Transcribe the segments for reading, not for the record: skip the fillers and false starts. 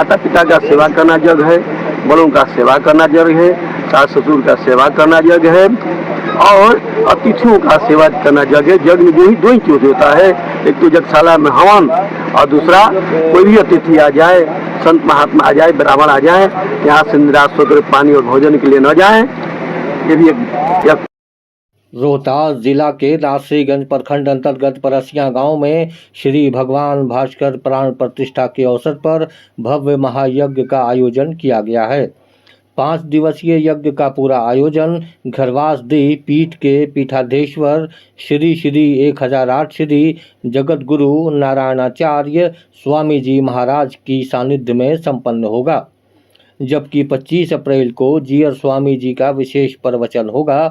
माता पिता का सेवा करना यज्ञ है, बड़ों का सेवा करना यज्ञ है, सास ससुर का सेवा करना यज्ञ है और अतिथियों का सेवा करना यज्ञ है। यज्ञ में दो ही चीज होता है, एक तो यज्ञशाला में हवन और दूसरा कोई भी अतिथि आ जाए, संत महात्मा आ जाए, ब्राह्मण आ जाए, यहाँ से निराश होकर पानी और भोजन के लिए न जाए। ये भी एक रोहतास जिला के राजश्रीगंज प्रखंड अंतर्गत परसिया गांव में श्री भगवान भास्कर प्राण प्रतिष्ठा के अवसर पर भव्य महायज्ञ का आयोजन किया गया है। 5 दिवसीय यज्ञ का पूरा आयोजन घरवासदी पीठ के पीठाधीश्वर श्री श्री 1008 श्री जगत गुरु नारायणाचार्य स्वामी जी महाराज की सानिध्य में संपन्न होगा, जबकि 25 अप्रैल को जीयर स्वामी जी का विशेष प्रवचन होगा।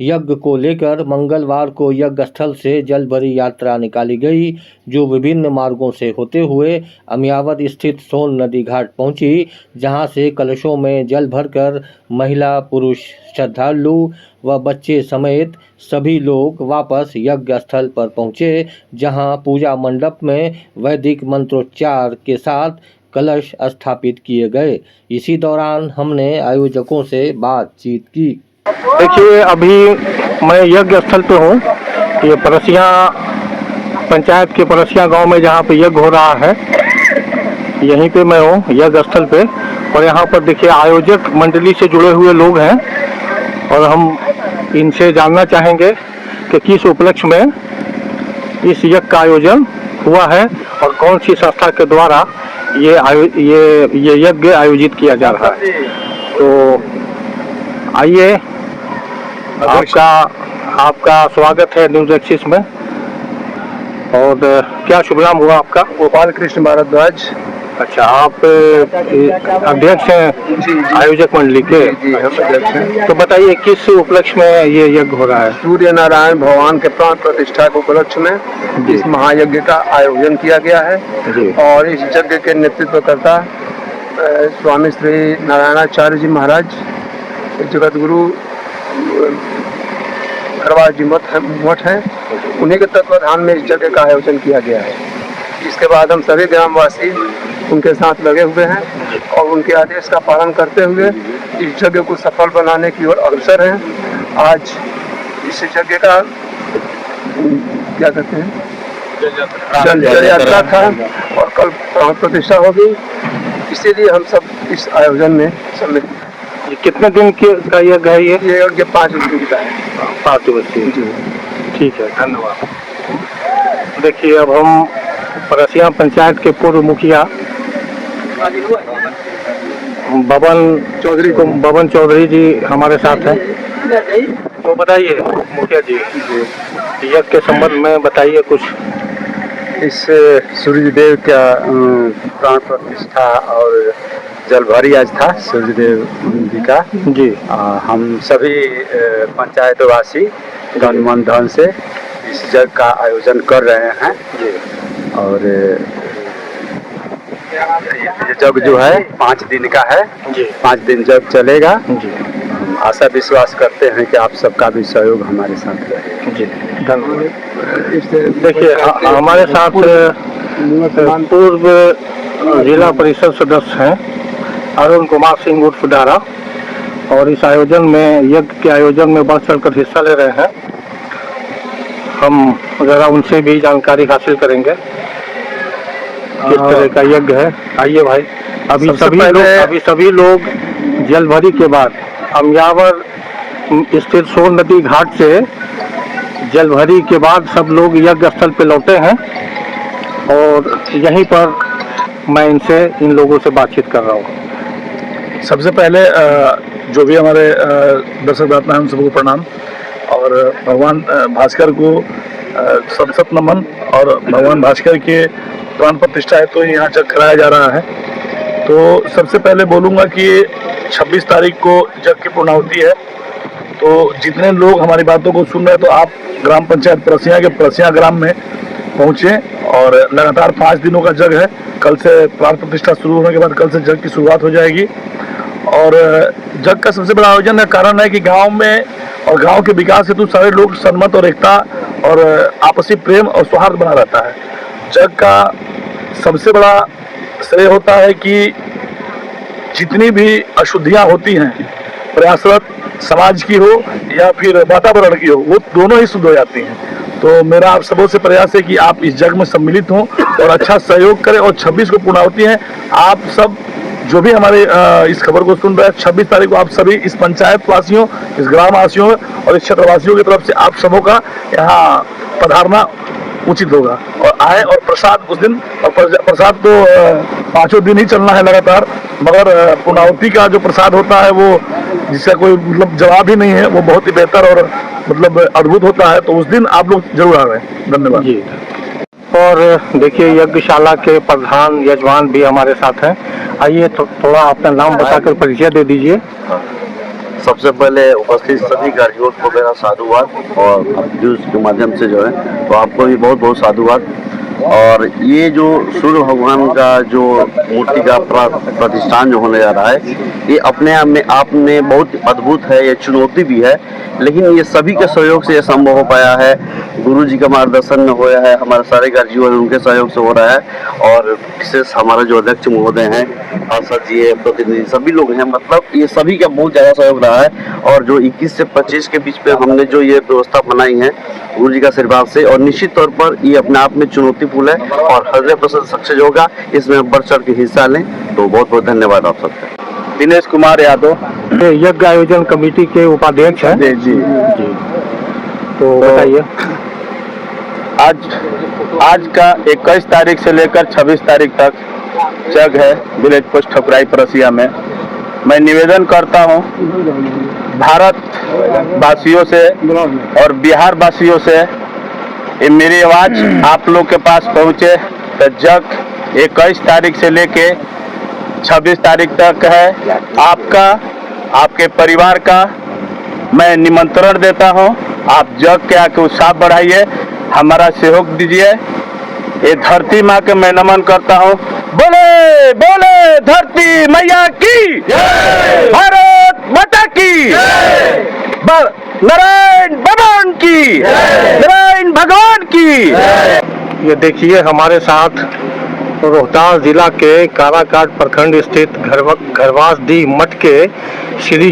यज्ञ को लेकर मंगलवार को यज्ञ स्थल से जल भरी यात्रा निकाली गई, जो विभिन्न मार्गों से होते हुए अमियावत स्थित सोन नदी घाट पहुंची, जहां से कलशों में जल भरकर महिला पुरुष श्रद्धालु व बच्चे समेत सभी लोग वापस यज्ञ स्थल पर पहुंचे, जहां पूजा मंडप में वैदिक मंत्रोच्चार के साथ कलश स्थापित किए गए। इसी दौरान हमने आयोजकों से बातचीत की। देखिए, अभी मैं यज्ञ स्थल पे हूँ। ये परसिया पंचायत के परसिया गांव में जहाँ पे यज्ञ हो रहा है, यहीं पे मैं हूँ यज्ञ स्थल पे। और यहाँ पर देखिए आयोजक मंडली से जुड़े हुए लोग हैं और हम इनसे जानना चाहेंगे कि किस उपलक्ष्य में इस यज्ञ का आयोजन हुआ है और कौन सी संस्था के द्वारा ये यज्ञ आयोजित किया जा रहा है। तो आइए, आपका स्वागत है न्यूज एक्सिस में। और क्या शुभ नाम हुआ आपका? गोपाल कृष्ण भारद्वाज। अच्छा, आप अध्यक्ष हैं आयोजक मंडली के? जी, हम अध्यक्ष हैं। तो बताइए किस उपलक्ष्य में ये यज्ञ हो रहा है? सूर्य नारायण भगवान के प्राण प्रतिष्ठा के उपलक्ष्य में इस महायज्ञ का आयोजन किया गया है जी। और इस यज्ञ के नेतृत्व करता स्वामी श्री नारायणाचार्य जी महाराज, जगत गुरु घरवास जी मठ है, उन्हीं के तत्वाधान में इस यज्ञ का आयोजन किया गया है। इसके बाद हम सभी ग्रामवासी उनके साथ लगे हुए हैं और उनके आदेश का पालन करते हुए इस यज्ञ को सफल बनाने की ओर अग्रसर हैं। आज इस यज्ञ का क्या कहते हैं, जल यात्रा था और कल प्राण प्रतिष्ठा होगी, इसीलिए हम सब इस आयोजन में सम्मिलित हैं। कितने दिन का यज्ञ है ये? ये यज्ञ 5 दिन का है। 5 दिवसीय जी। ठीक है, धन्यवाद। देखिए, अब हम परसिया पंचायत के पूर्व मुखिया बबन चौधरी जी हमारे साथ हैं। तो बताइए मुखिया जी, यज्ञ के संबंध में बताइए कुछ। इस सूर्यदेव का प्राण प्रतिष्ठा और जलभरी आज था सूर्यदेव जी का जी। हम सभी पंचायतवासी तन मन धन से इस यज्ञ का आयोजन कर रहे हैं जी। और ये यज्ञ जो है 5 दिन का है जी। 5 दिन यज्ञ चलेगा जी। आशा विश्वास करते हैं कि आप सबका भी सहयोग हमारे साथ रहेगा जी। धन्यवाद। देखिए, हमारे साथ पूर्व जिला परिषद सदस्य हैं अरुण कुमार सिंह उर्फ डारा, और इस आयोजन में यज्ञ के आयोजन में बढ़ चढ़कर हिस्सा ले रहे हैं। हम जरा उनसे भी जानकारी हासिल करेंगे किस तरह का यज्ञ है। आइए भाई, अभी सभी लोग जलभरी के बाद अमियावर स्थित सोन नदी घाट से जलभरी के बाद सब लोग यज्ञ स्थल पे लौटे हैं और यहीं पर मैं इन लोगों से बातचीत कर रहा हूँ। सबसे पहले जो भी हमारे दर्शक दाता हैं उन सबको प्रणाम और भगवान भास्कर को सत नमन। और भगवान भास्कर के प्राण प्रतिष्ठा है तो यहाँ यज्ञ कराया जा रहा है। तो सबसे पहले बोलूँगा कि 26 तारीख को यज्ञ की पूर्णाहुति है। तो जितने लोग हमारी बातों को सुन रहे हैं तो आप ग्राम पंचायत परसिया के परसिया ग्राम में पहुँचे और लगातार 5 दिनों का यज्ञ है। कल से प्राण प्रतिष्ठा शुरू होने के बाद कल से यज्ञ की शुरुआत हो जाएगी। और यज्ञ का सबसे बड़ा आयोजन का कारण है कि गांव में और गांव के विकास हेतु सारे लोग सन्मत और एकता और आपसी प्रेम और सौहार्द बना रहता है। यज्ञ का सबसे बड़ा श्रेय होता है कि जितनी भी अशुद्धियां होती हैं प्रयासरत समाज की हो या फिर वातावरण की हो, वो दोनों ही शुद्ध हो जाती हैं। तो मेरा आप सबों से प्रयास है कि आप इस जग में सम्मिलित हों और अच्छा सहयोग करें। और 26 को पूर्णाहुति है। आप सब जो भी हमारे इस खबर को सुन रहे हैं, 26 तारीख को आप सभी इस पंचायत वासियों, इस ग्राम वासियों और इस क्षेत्रवासियों की तरफ से आप सबों का यहाँ पधारना उचित होगा और आए। और प्रसाद उस दिन, और प्रसाद तो 5 दिन ही चलना है लगातार, मगर पूर्णाहुति का जो प्रसाद होता है वो जिसका कोई मतलब जवाब ही नहीं है, वो बहुत ही बेहतर और मतलब अद्भुत होता है। तो उस दिन आप लोग जरूर आ रहे हैं। धन्यवाद जी। और देखिए यज्ञशाला के प्रधान यजमान भी हमारे साथ हैं। आइए थोड़ा अपना नाम बताकर परिचय दे दीजिए। सबसे पहले उपस्थित सभी कार्यों को मेरा साधुवाद और न्यूज के माध्यम से जो है तो आपको भी बहुत बहुत साधुवाद। और ये जो सूर्य भगवान का जो मूर्ति का प्रतिष्ठान जो होने जा रहा है, ये अपने आप में बहुत अद्भुत है। ये चुनौती भी है, लेकिन ये सभी के सहयोग से ये संभव हो पाया है। गुरु जी का मार्गदर्शन में होया है, हमारे सारे कार्यों उनके सहयोग से हो रहा है। और विशेष हमारे जो अध्यक्ष महोदय हैं, पार्षद जी, प्रतिनिधि सभी लोग हैं, मतलब ये सभी का बहुत ज़्यादा सहयोग रहा है। और जो 21 से 25 के बीच में हमने जो ये व्यवस्था बनाई है गुरु जी का आशीर्वाद से, और निश्चित तौर पर ये अपने आप में चुनौतीपूर्ण है और 100% सक्सेस होगा। इसमें बढ़ चढ़ के हिस्सा लें। तो बहुत बहुत धन्यवाद आप सबका। दिनेश कुमार यादव, यज्ञ आयोजन कमेटी के उपाध्यक्ष हैं। जी जी जी, तो बताइए। आज का 21 तारीख से लेकर 26 तारीख तक जग है विलेज पोस्ट ठकुराई परसिया में। मैं निवेदन करता हूँ भारत वासियों से और बिहार वासियों से, ये मेरी आवाज आप लोग के पास पहुँचे। तो जग 21 तारीख से लेके 26 तारीख तक है। आपका, आपके परिवार का मैं निमंत्रण देता हूं। आप जग के आके उत्साह बढ़ाइए, हमारा सहयोग दीजिए। ये धरती माँ के मैं नमन करता हूं। बोले बोले धरती मैया की, भारत माता की, नारायण भगवान की, नारायण भगवान की। ये देखिए हमारे साथ रोहतास जिला के काराकाट प्रखंड स्थित घरवास दी मठ के श्री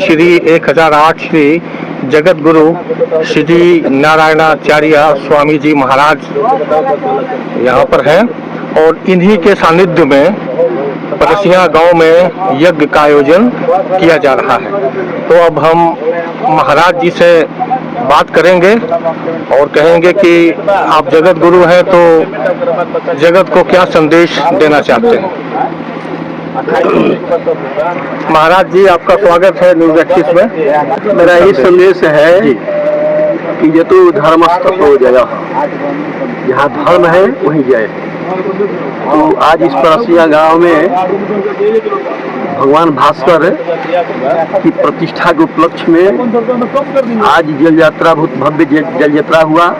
1008 श्री जगत गुरु श्री नारायणाचार्य स्वामी जी महाराज यहाँ पर हैं। और इन्हीं के सानिध्य में परसिया गांव में यज्ञ का आयोजन किया जा रहा है। तो अब हम महाराज जी से बात करेंगे और कहेंगे कि आप जगत गुरु हैं, तो जगत को क्या संदेश देना चाहते हैं। महाराज जी, आपका स्वागत है न्यूज़ 21 में। मेरा यही संदेश है कि ये तो धर्मस्थ हो जाएगा, जहाँ धर्म है वहीं जाए। तो आज इस परसिया गांव में भगवान भास्कर की प्रतिष्ठा के उपलक्ष्य में आज जल यात्रा, बहुत भव्य जल यात्रा हुआ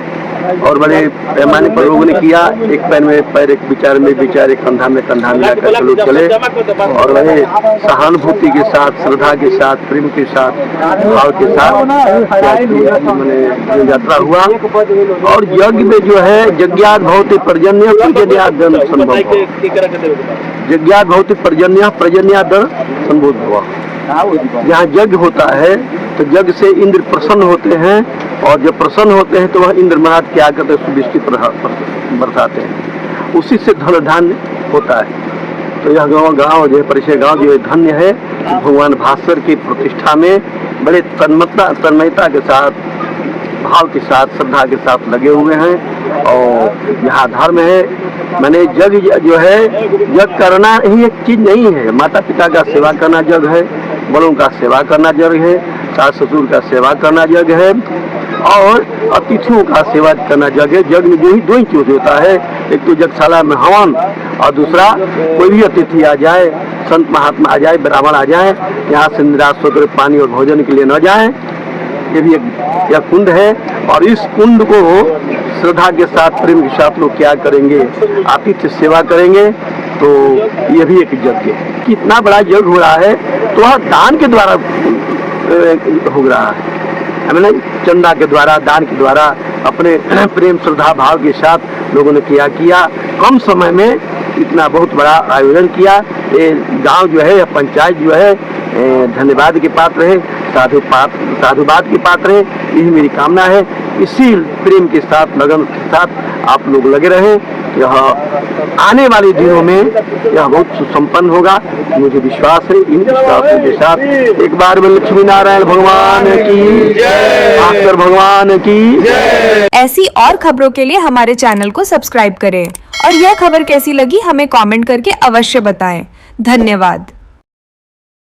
और बड़े पैमाने पर लोगों ने किया। एक पैर में पैर, एक विचार में विचार, एक कंधा में कंधा मिलाकर लोग चले और बड़े सहानुभूति के साथ, श्रद्धा के साथ, प्रेम के साथ, भाव के साथ मैंने यात्रा हुआ। और यज्ञ में जो है यज्ञात भवति पर्जन्य पर्जन्यात धन संभव, यज्ञात भवति पर्जन्य पर्जन्यात धन संभव हुआ। जहाँ यज्ञ होता है तो यज्ञ से इंद्र प्रसन्न होते हैं, और जब प्रसन्न होते हैं तो वह इंद्र महाराज क्या करते हैं, सुवृष्टि बरसाते हैं। उसी से धन धान्य होता है। तो यह गाँव जो है परिचय गाँव जो है धन्य है। भगवान भास्कर की प्रतिष्ठा में बड़े तन्मयता के साथ, भाव के साथ, श्रद्धा के साथ लगे हुए हैं। और यहाँ धर्म है, मैंने जग जो है, जग करना ही एक चीज नहीं है। माता पिता का सेवा करना जग है, बड़ों का सेवा करना जग है, सास ससुर का सेवा करना जग है, और अतिथियों का सेवा करना जग है। जग में दो ही चीज होता है, एक तो जगशाला में हवन, और दूसरा कोई भी अतिथि आ जाए, संत महात्मा आ जाए, ब्राह्मण आ जाए, यहाँ से निराश होकर पानी और भोजन के लिए न जाए। ये भी एक कुंड है, और इस कुंड को श्रद्धा के साथ, प्रेम के साथ लोग क्या करेंगे, आतिथ्य सेवा करेंगे। तो ये भी एक यज्ञ है। कितना बड़ा यज्ञ हो रहा है, तो वह दान के द्वारा हो रहा है। हमने चंदा के द्वारा, दान के द्वारा, अपने प्रेम श्रद्धा भाव के साथ लोगों ने किया। कम समय में इतना बहुत बड़ा आयोजन किया। ये गांव जो है, पंचायत जो है, धन्यवाद के पात्र है, साधुवाद के पात्र है। यही मेरी कामना है। इसी प्रेम के साथ, लगन के साथ आप लोग लगे रहे। यह आने वाले दिनों में यह बहुत सुसंपन्न होगा, मुझे विश्वास है। इन विश्वासों के साथ एक बार में लक्ष्मी नारायण भगवान की जय, भास्कर भगवान की जय। ऐसी और खबरों के लिए हमारे चैनल को सब्सक्राइब करें और यह खबर कैसी लगी हमें कमेंट करके अवश्य बताएं। धन्यवाद।